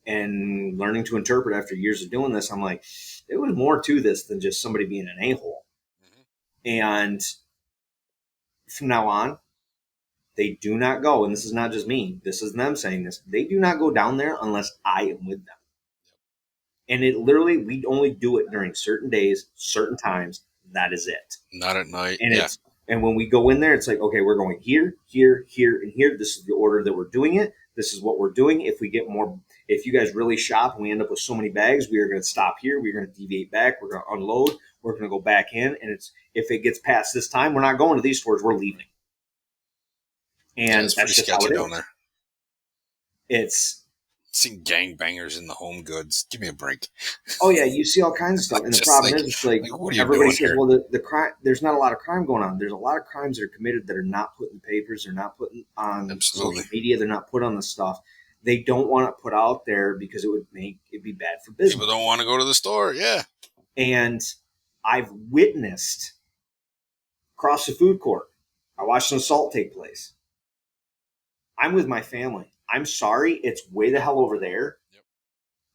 S1: and learning to interpret after years of doing this, I'm like, there was more to this than just somebody being an a-hole.
S2: Mm-hmm.
S1: And from now on, they do not go, and this is not just me, this is them saying this. They do not go down there unless I am with them. And it literally, we only do it during certain days, certain times. That is it.
S2: Not at night.
S1: And
S2: Yeah.
S1: and when we go in there, it's like, okay, we're going here, here, here, and here. This is the order that we're doing it. This is what we're doing. If you guys really shop and we end up with so many bags, we are going to stop here. We're going to deviate back. We're going to unload. We're going to go back in. And if it gets past this time, we're not going to these stores. We're leaving.
S2: Yeah,
S1: And
S2: it's pretty
S1: that's just how
S2: sketchy
S1: it
S2: down
S1: is.
S2: there.
S1: It's
S2: Seen gangbangers in the home goods. Give me a break.
S1: Oh yeah, you see all kinds of stuff, and the
S2: Just
S1: problem is, it's like
S2: what are you
S1: everybody
S2: doing
S1: says,
S2: here?
S1: well, the crime. There's not a lot of crime going on. There's a lot of crimes that are committed that are not put in the papers. They're not put on
S2: Absolutely.
S1: social media. They're not put on the stuff. They don't want to put out there because it'd be bad for
S2: People
S1: business.
S2: don't want to go to the store. Yeah.
S1: And I've witnessed Across the food court, I watched an assault take place. I'm with my family. I'm sorry, it's way the hell over there.
S2: Yep.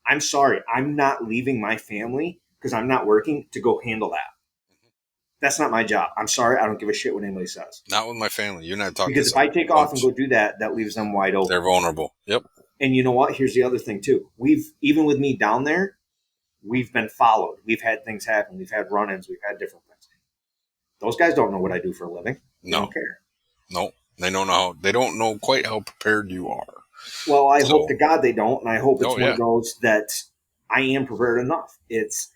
S1: I'm sorry, I'm not leaving my family because I'm not working to go handle that.
S2: Mm-hmm.
S1: That's not my job. I'm sorry, I don't give a shit what anybody says.
S2: Not with my family. You and I talked
S1: Because
S2: this
S1: if I take
S2: a
S1: off and
S2: bunch.
S1: go do that, that leaves them wide open.
S2: They're vulnerable. Yep.
S1: And you know what? Here's the other thing too. We've, even with me down there, we've been followed. We've had things happen. We've had run-ins. We've had different things. Those guys don't know what I do for a living. They
S2: No.
S1: don't care.
S2: No. They don't know. They don't know quite how prepared you are.
S1: Well, I hope to God they don't, and I hope it's one
S2: yeah.
S1: of those that I am prepared enough. It's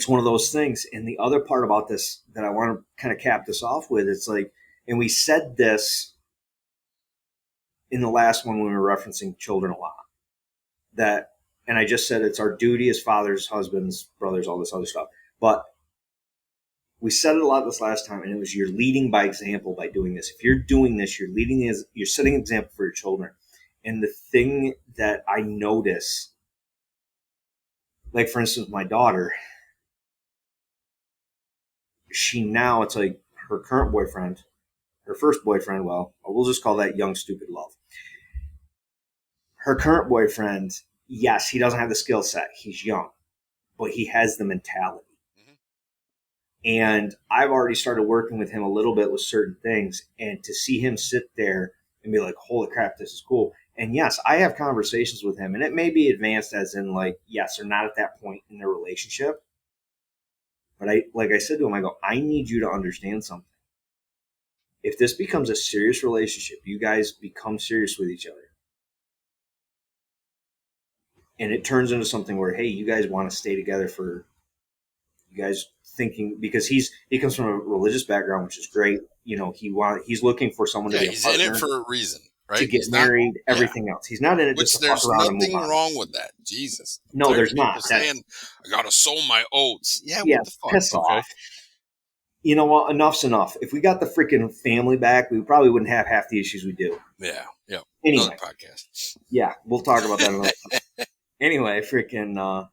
S1: one of those things. And the other part about this that I want to kind of cap this off with, it's like, and we said this in the last one when we were referencing children a lot, that, and I just said it's our duty as fathers, husbands, brothers, all this other stuff. But we said it a lot this last time, and it was you're leading by example by doing this. If you're doing this, you're leading as you're setting an example for your children. And the thing that I notice, like for instance, my daughter, she now, it's like her current boyfriend, her first boyfriend, well, we'll just call that young, stupid love. Her current boyfriend, yes, he doesn't have the skill set. He's young, but he has the mentality.
S2: Mm-hmm.
S1: And I've already started working with him a little bit with certain things. And to see him sit there and be like, holy crap, this is cool. And yes, I have conversations with him, and it may be advanced as in like, yes, they're not at that point in their relationship. But like I said to him, I go, I need you to understand something. If this becomes a serious relationship, you guys become serious with each other, and it turns into something where, hey, you guys want to stay together for, you guys thinking, because he comes from a religious background, which is great. You know, he's looking for someone to be a
S2: he's
S1: partner,
S2: in it for a reason, right?
S1: to get married, everything else. He's not in it just to fuck
S2: There's
S1: around and move
S2: nothing
S1: on.
S2: wrong with that. Jesus.
S1: No, there's
S2: people
S1: not.
S2: saying, I gotta sow my oats. Yeah,
S1: Yeah,
S2: what the fuck?
S1: piss
S2: Okay.
S1: off. You know what? Enough's enough. If we got the freaking family back, we probably wouldn't have half the issues we do.
S2: Yeah.
S1: Anyway,
S2: another podcast.
S1: Yeah, we'll talk about that another time. Anyway, freaking,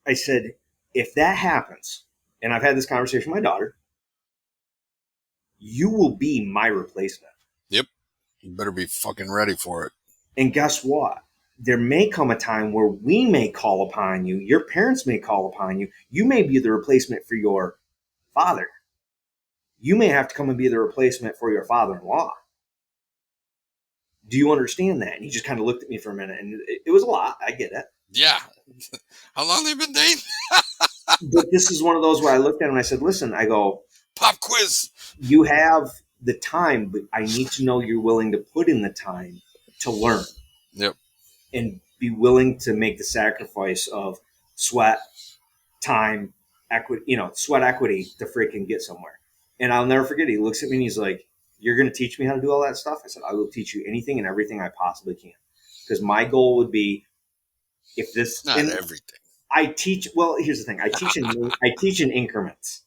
S1: I said, if that happens, and I've had this conversation with my daughter, you will be my replacement.
S2: Yep. You better be fucking ready for it.
S1: And guess what? There may come a time where we may call upon you. Your parents may call upon you. You may be the replacement for your father. You may have to come and be the replacement for your father-in-law. Do you understand that? And he just kind of looked at me for a minute, and it was a lot. I get it.
S2: Yeah. How long they been dating?
S1: But this is one of those where I looked at him and I said, listen, I go,
S2: pop quiz.
S1: You have the time, but I need to know you're willing to put in the time to learn.
S2: Yep.
S1: And be willing to make the sacrifice of sweat, time, equity, sweat equity to freaking get somewhere. And I'll never forget, he looks at me and he's like, you're going to teach me how to do all that stuff? I said, I will teach you anything and everything I possibly can. Because my goal would be, if this...
S2: Not everything.
S1: I teach... Well, here's the thing. I teach in increments.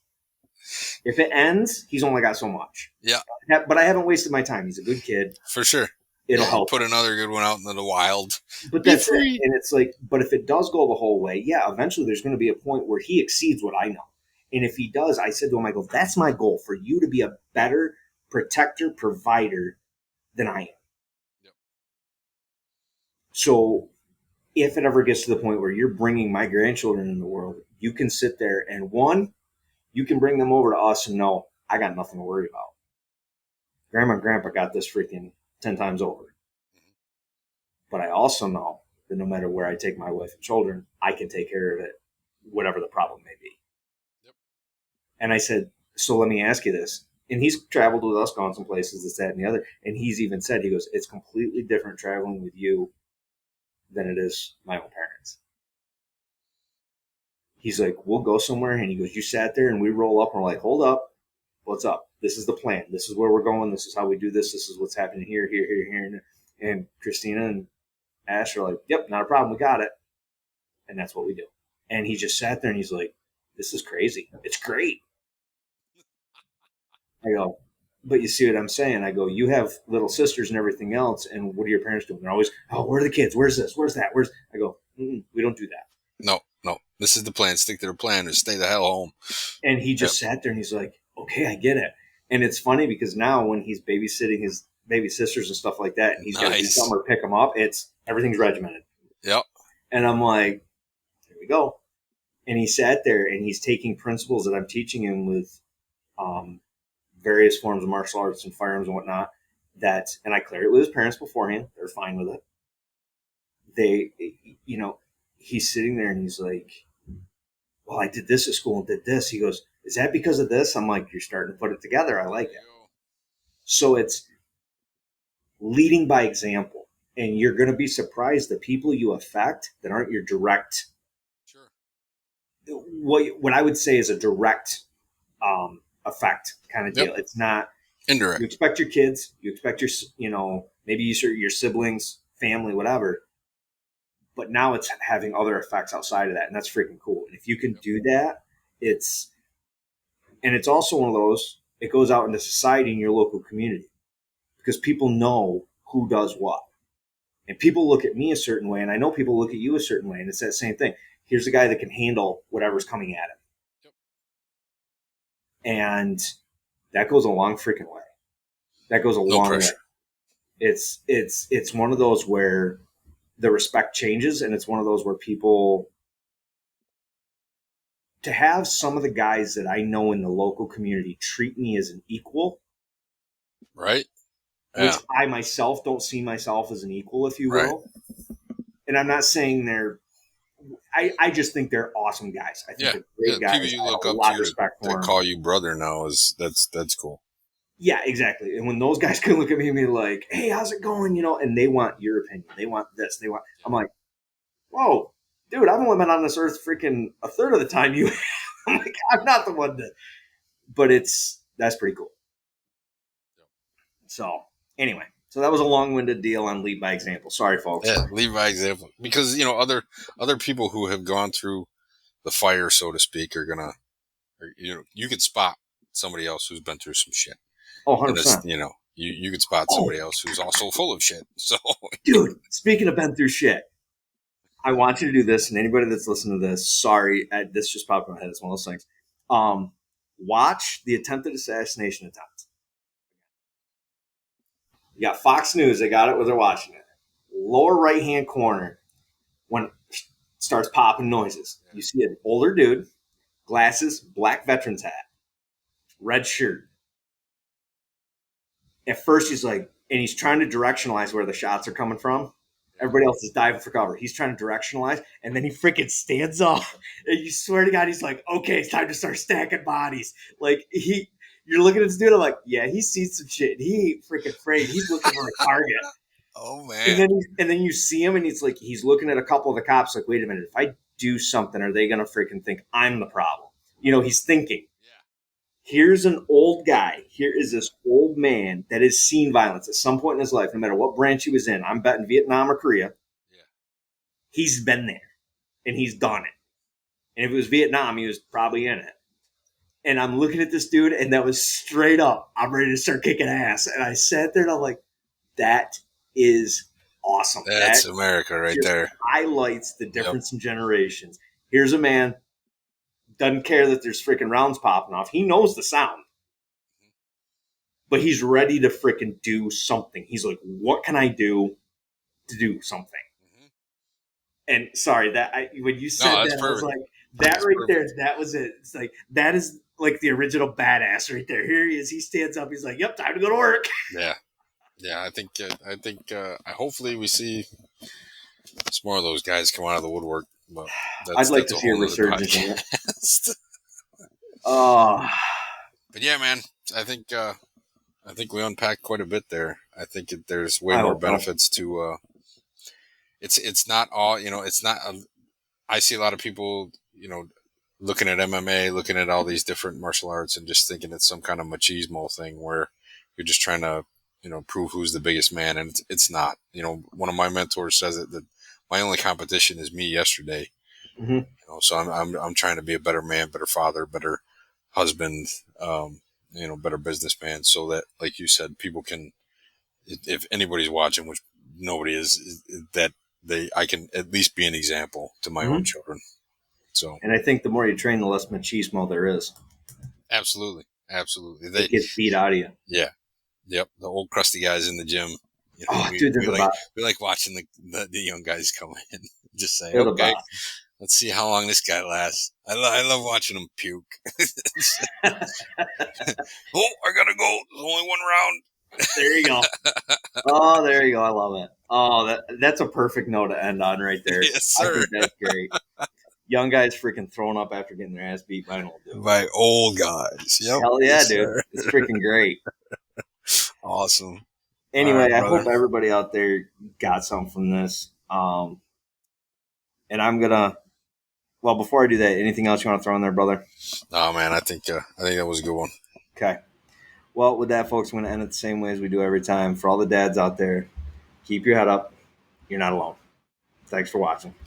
S1: If it ends, he's only got so much.
S2: Yeah.
S1: But I haven't wasted my time. He's a good kid.
S2: For sure.
S1: It'll help.
S2: Put another good one out into the wild.
S1: But that's it. And it's like, but if it does go the whole way, yeah, eventually there's going to be a point where he exceeds what I know. And if he does, I said to him, I go, that's my goal, for you to be a better protector, provider than I am.
S2: Yep.
S1: So if it ever gets to the point where you're bringing my grandchildren in the world, you can sit there and you can bring them over to us and know, I got nothing to worry about. Grandma and grandpa got this freaking 10 times over. But I also know that no matter where I take my wife and children, I can take care of it, whatever the problem may be.
S2: Yep.
S1: And I said, so let me ask you this. And he's traveled with us, gone some places, this, that, and the other. And he's even said, he goes, it's completely different traveling with you than it is my own parents. He's like, we'll go somewhere. And he goes, you sat there and we roll up and we're like, hold up. What's up? This is the plan. This is where we're going. This is how we do this. This is what's happening here, here, here, here. And Christina and Ash are like, yep, not a problem. We got it. And that's what we do. And he just sat there and he's like, this is crazy. It's great. I go, but you see what I'm saying? I go, you have little sisters and everything else. And what are your parents doing? They're always, oh, where are the kids? Where's this? Where's that? I go, we don't do that.
S2: No. This is the plan. Stick to the plan and stay the hell home.
S1: And he just sat there and he's like, okay, I get it. And it's funny because now when he's babysitting his baby sisters and stuff like that, and he's got to do
S2: Nice.
S1: something or pick them up, everything's regimented.
S2: Yep.
S1: And I'm like, here we go. And he sat there and he's taking principles that I'm teaching him with um, various forms of martial arts and firearms and whatnot. And I cleared it with his parents beforehand. They're fine with it. They, you know, he's sitting there and he's like, well, I did this at school and did this. He goes, is that because of this? I'm like, you're starting to put it together. I like
S2: There you
S1: it.
S2: go.
S1: So it's leading by example. And you're going to be surprised the people you affect that aren't your direct,
S2: Sure.
S1: what I would say is a direct effect kind of
S2: Yep.
S1: deal. It's not, you
S2: Indirect.
S1: expect your kids, you expect maybe your siblings, family, whatever. But now it's having other effects outside of that. And that's freaking cool. And if you can
S2: Yep.
S1: do that, it's also one of those, it goes out into society in your local community because people know who does what. And people look at me a certain way, and I know people look at you a certain way, and it's that same thing. Here's a guy that can handle whatever's coming at him.
S2: Yep.
S1: And that goes a long freaking way. That goes a
S2: No
S1: long way.
S2: pressure.
S1: It's one of those where the respect changes, and it's one of those where people, to have some of the guys that I know in the local community treat me as an equal,
S2: Right.
S1: which
S2: Yeah.
S1: I myself don't see myself as an equal, if you
S2: Right.
S1: will. And I'm not saying I just think they're awesome guys. I think
S2: Yeah.
S1: they're
S2: Yeah.
S1: great
S2: The people
S1: guys.
S2: you
S1: I have
S2: look
S1: a
S2: up
S1: lot
S2: to
S1: of respect for
S2: that
S1: them.
S2: call you brother now that's cool.
S1: Yeah, exactly. And when those guys can look at me and be like, hey, how's it going? And they want your opinion. They want this. I'm like, whoa, dude, I've only been on this earth freaking a third of the time you I'm like, I'm not the one to, but that's pretty cool. So anyway, so that was a long-winded deal on lead by example. Sorry, folks.
S2: Yeah. Lead by example, because other people who have gone through the fire, so to speak, are gonna, you could spot somebody else who's been through some shit,
S1: Oh,
S2: and it's
S1: 100%.
S2: you could spot
S1: Oh,
S2: somebody else who's also full of shit. So
S1: dude, speaking of been through shit, I want you to do this, and anybody that's listening to this, sorry, this just popped in my head. It's one of those things. Watch the attempted assassination attempt. You got Fox News. They got it where they're watching it. Lower right hand corner, when it starts popping noises, you see an older dude, glasses, black veteran's hat, red shirt. At first, he's like, and he's trying to directionalize where the shots are coming from. Everybody else is diving for cover. He's trying to directionalize, and then he freaking stands up. And you swear to God, he's like, "Okay, it's time to start stacking bodies." Like you're looking at this dude. I'm like, "Yeah, he sees some shit. He ain't freaking afraid. He's looking for a target."
S2: oh
S1: And
S2: man,
S1: then you see him, and he's looking at a couple of the cops. Like, wait a minute, if I do something, are they gonna freaking think I'm the problem? He's thinking.
S2: yeah,
S1: Here's an old guy. Here is this old man that has seen violence at some point in his life, no matter what branch he was in. I'm betting Vietnam or Korea.
S2: yeah,
S1: He's been there and he's done it. And if it was Vietnam, he was probably in it. And I'm looking at this dude, and that was straight up. I'm ready to start kicking ass. And I sat there and I'm like, that is awesome. That
S2: that's America right
S1: just
S2: there.
S1: highlights the
S2: Yep.
S1: difference in generations. Here's a man, doesn't care that there's freaking rounds popping off. He knows the sound, but he's ready to freaking do something. He's like, what can I do to do something?
S2: Mm-hmm.
S1: And sorry when you
S2: No,
S1: said
S2: that's
S1: that, I was
S2: perfect.
S1: like, that
S2: That's
S1: right there,
S2: perfect.
S1: that was it. It's like, that is like the original badass right there. Here he is. He stands up. He's like, yep, time to go to work.
S2: Yeah, yeah. Hopefully we see some more of those guys come out of the woodwork, but
S1: I'd like
S2: that's
S1: to
S2: a
S1: see a
S2: whole nother
S1: resurgence in it.
S2: podcast.
S1: Oh,
S2: But yeah, man, I think uh, I think we unpacked quite a bit there. I think there's way
S1: I
S2: more
S1: hope so.
S2: benefits to. It's not all It's not. I see a lot of people looking at MMA, looking at all these different martial arts, and just thinking it's some kind of machismo thing where you're just trying to prove who's the biggest man, and it's not. One of my mentors says it, that my only competition is me yesterday.
S1: Mm-hmm.
S2: So I'm trying to be a better man, better father, better husband, better businessman, so that, like you said, people can, if anybody's watching, which nobody is that I can at least be an example to my own
S1: Mm-hmm.
S2: children. So
S1: And I think the more you train, the less machismo there is.
S2: absolutely, Absolutely.
S1: It gets beat out of you.
S2: Yeah. Yep. The old crusty guys in the gym. You know,
S1: Oh, dude, they're the best.
S2: we like watching the young guys come in. Just say,
S1: They're the
S2: okay,
S1: best.
S2: let's see how long this guy lasts. I love watching him puke. Oh, I gotta go. There's only one round.
S1: There you go. Oh, there you go. I love it. Oh, that's a perfect note to end on right there.
S2: Yes,
S1: I
S2: sir.
S1: think that's great. Young guys freaking thrown up after getting their ass beat by an old dude.
S2: By old guys. Yep.
S1: Hell yeah,
S2: Yes,
S1: dude.
S2: sir.
S1: It's freaking great.
S2: Awesome.
S1: Anyway,
S2: All right,
S1: I
S2: brother.
S1: hope everybody out there got something from this. And I'm gonna. Well, before I do that, anything else you want to throw in there, brother?
S2: Oh man, I think that was a good one.
S1: Okay. Well, with that, folks, I'm going to end it the same way as we do every time. For all the dads out there, keep your head up. You're not alone. Thanks for watching.